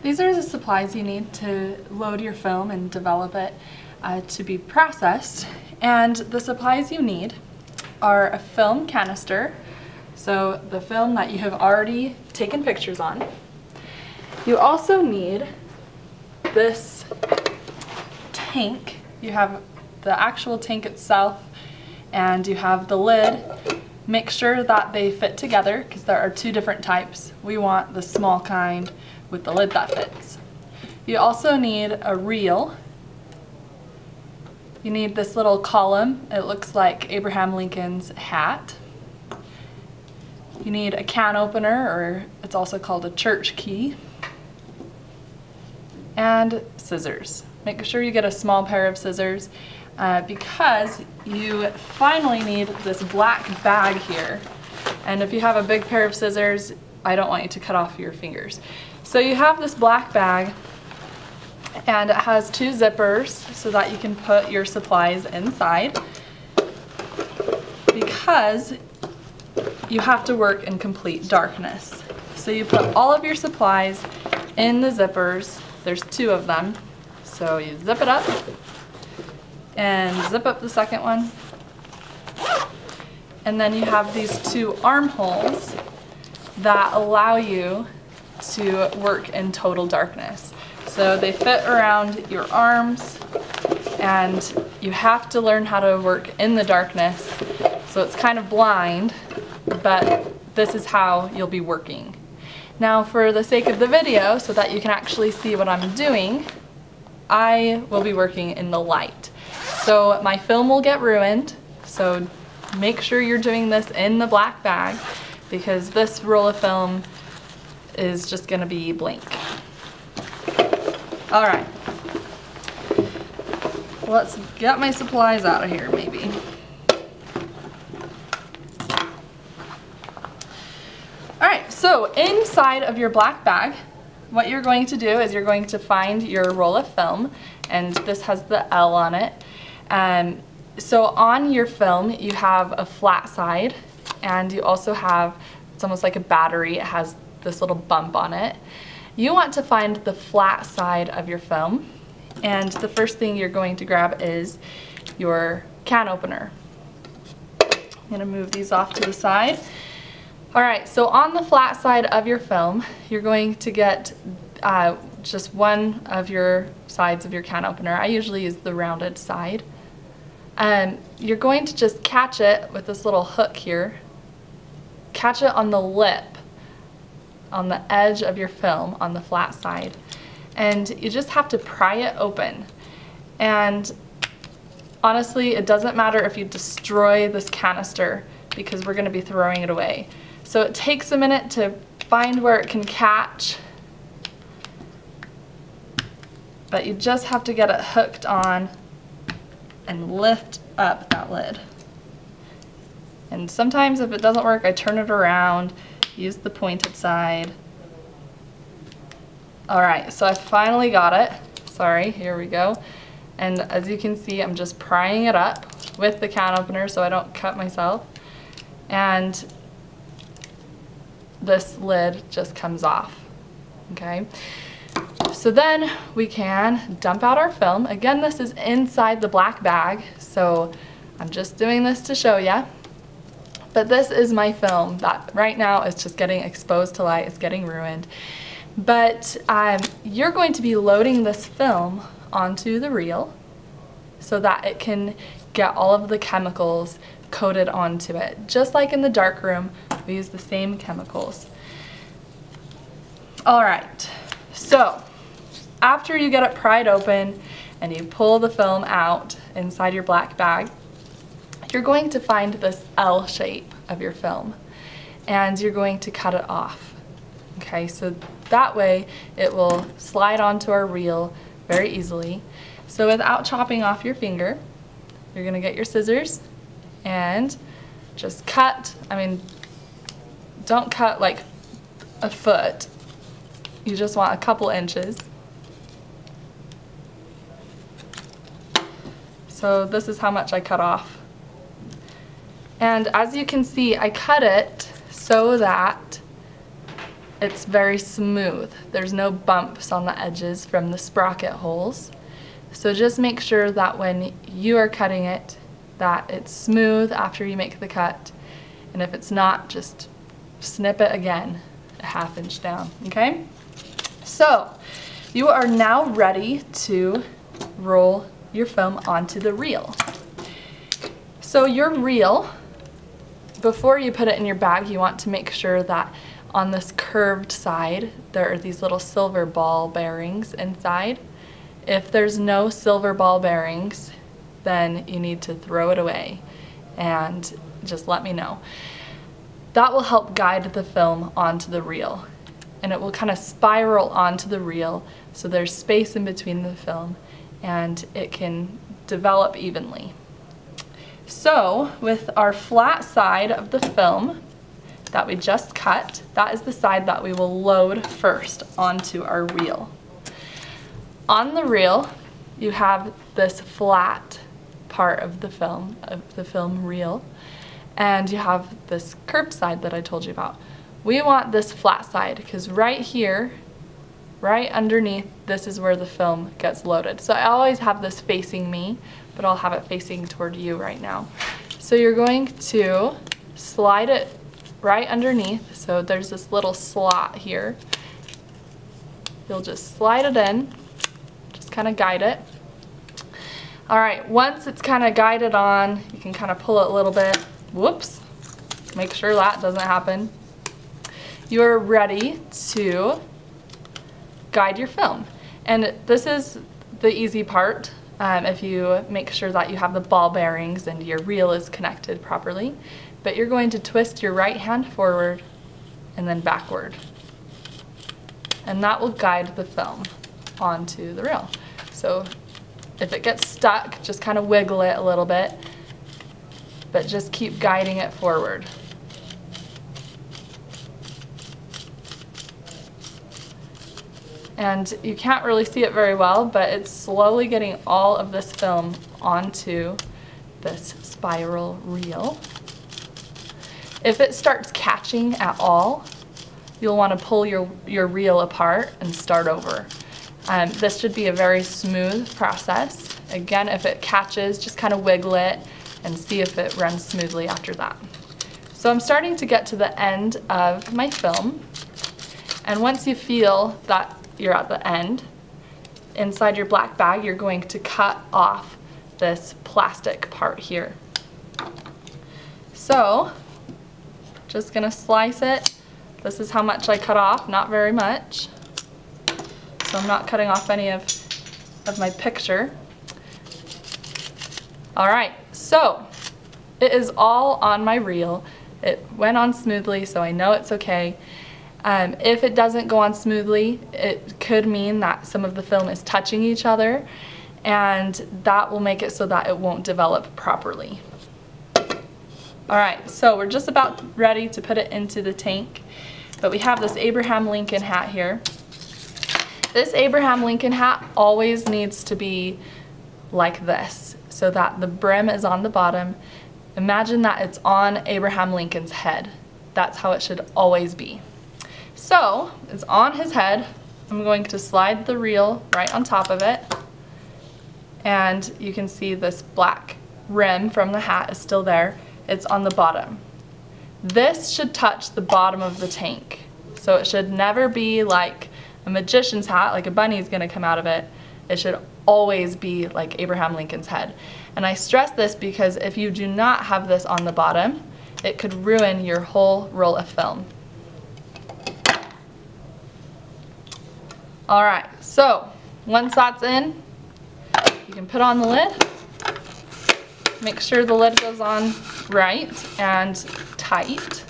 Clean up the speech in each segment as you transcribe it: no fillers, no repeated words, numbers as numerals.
These are the supplies you need to load your film and develop it to be processed. And the supplies you need are a film canister, so the film that you have already taken pictures on. You also need this tank. You have the actual tank itself and you have the lid. Make sure that they fit together because there are two different types. We want the small kind with the lid that fits. You also need a reel. You need this little column. It looks like Abraham Lincoln's hat. You need a can opener, or it's also called a church key. And scissors. Make sure you get a small pair of scissors because you finally need this black bag here. And if you have a big pair of scissors, I don't want you to cut off your fingers. So you have this black bag and it has two zippers so that you can put your supplies inside because you have to work in complete darkness. So you put all of your supplies in the zippers. There's two of them. So you zip it up and zip up the second one. And then you have these two armholes that allow you to work in total darkness. So they fit around your arms and you have to learn how to work in the darkness. So it's kind of blind, but this is how you'll be working. Now for the sake of the video, so that you can actually see what I'm doing, I will be working in the light. So my film will get ruined, so make sure you're doing this in the black bag because this roll of film is just gonna be blank. All right, let's get my supplies out of here maybe. All right, so inside of your black bag, what you're going to do is you're going to find your roll of film, and this has the L on it. So on your film, you have a flat side, and you also have, it's almost like a battery, it has this little bump on it. You want to find the flat side of your film, and the first thing you're going to grab is your can opener. I'm gonna move these off to the side. All right, so on the flat side of your film, you're going to get just one of your sides of your can opener. I usually use the rounded side. You're going to just catch it with this little hook here. Catch it on the lip, on the edge of your film, on the flat side. And you just have to pry it open. And honestly, it doesn't matter if you destroy this canister because we're gonna be throwing it away. So it takes a minute to find where it can catch, but you just have to get it hooked on and lift up that lid. And sometimes if it doesn't work, I turn it around, use the pointed side. All right, so I finally got it. Sorry, here we go. And as you can see, I'm just prying it up with the can opener so I don't cut myself. And this lid just comes off, okay? So then we can dump out our film. Again, this is inside the black bag, so I'm just doing this to show you. But this is my film that right now is just getting exposed to light, it's getting ruined. But you're going to be loading this film onto the reel so that it can get all of the chemicals coated onto it. Just like in the darkroom, we use the same chemicals. All right, so after you get it pried open and you pull the film out inside your black bag, you're going to find this L shape of your film and you're going to cut it off. Okay, so that way it will slide onto our reel very easily. So without chopping off your finger, you're gonna get your scissors and just cut. I mean, don't cut like a foot. You just want a couple inches. So this is how much I cut off. And as you can see, I cut it so that it's very smooth. There's no bumps on the edges from the sprocket holes. So just make sure that when you are cutting it, that it's smooth after you make the cut. And if it's not, just snip it again, a ½ inch down, okay? So you are now ready to roll your film onto the reel. So your reel, before you put it in your bag, you want to make sure that on this curved side, there are these little silver ball bearings inside. If there's no silver ball bearings, then you need to throw it away and just let me know. That will help guide the film onto the reel, and it will kind of spiral onto the reel so there's space in between the film and it can develop evenly. So with our flat side of the film that we just cut, that is the side that we will load first onto our reel. On the reel, you have this flat part of the film reel, and you have this curved side that I told you about. We want this flat side because right here, right underneath, this is where the film gets loaded. So I always have this facing me, but I'll have it facing toward you right now. So you're going to slide it right underneath. So there's this little slot here. You'll just slide it in, just kind of guide it. All right, once it's kind of guided on, you can kind of pull it a little bit. Whoops, make sure that doesn't happen. You're ready to guide your film. And this is the easy part if you make sure that you have the ball bearings and your reel is connected properly. But you're going to twist your right hand forward and then backward. And that will guide the film onto the reel. So if it gets stuck, just kind of wiggle it a little bit, but just keep guiding it forward. And you can't really see it very well, but it's slowly getting all of this film onto this spiral reel. If it starts catching at all, you'll want to pull your reel apart and start over. This should be a very smooth process. Again, if it catches, just kind of wiggle it and see if it runs smoothly after that. So I'm starting to get to the end of my film, and once you feel that you're at the end, inside your black bag, you're going to cut off this plastic part here. So, just gonna slice it. This is how much I cut off, not very much. So I'm not cutting off any of my picture. All right, so it is all on my reel. It went on smoothly, so I know it's okay. If it doesn't go on smoothly, it could mean that some of the film is touching each other, and that will make it so that it won't develop properly. All right, so we're just about ready to put it into the tank, but we have this Abraham Lincoln hat here. This Abraham Lincoln hat always needs to be like this, so that the brim is on the bottom. Imagine that it's on Abraham Lincoln's head. That's how it should always be. So, it's on his head. I'm going to slide the reel right on top of it, and you can see this black rim from the hat is still there. It's on the bottom. This should touch the bottom of the tank. So it should never be like a magician's hat, like a bunny is gonna come out of it. It should always be like Abraham Lincoln's head. And I stress this because if you do not have this on the bottom, it could ruin your whole roll of film. All right, so once that's in, you can put on the lid. Make sure the lid goes on right and tight,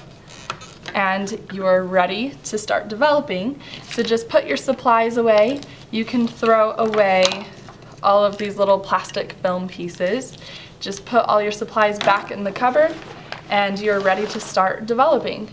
and you are ready to start developing. So just put your supplies away. You can throw away all of these little plastic film pieces. Just put all your supplies back in the cupboard, and you're ready to start developing.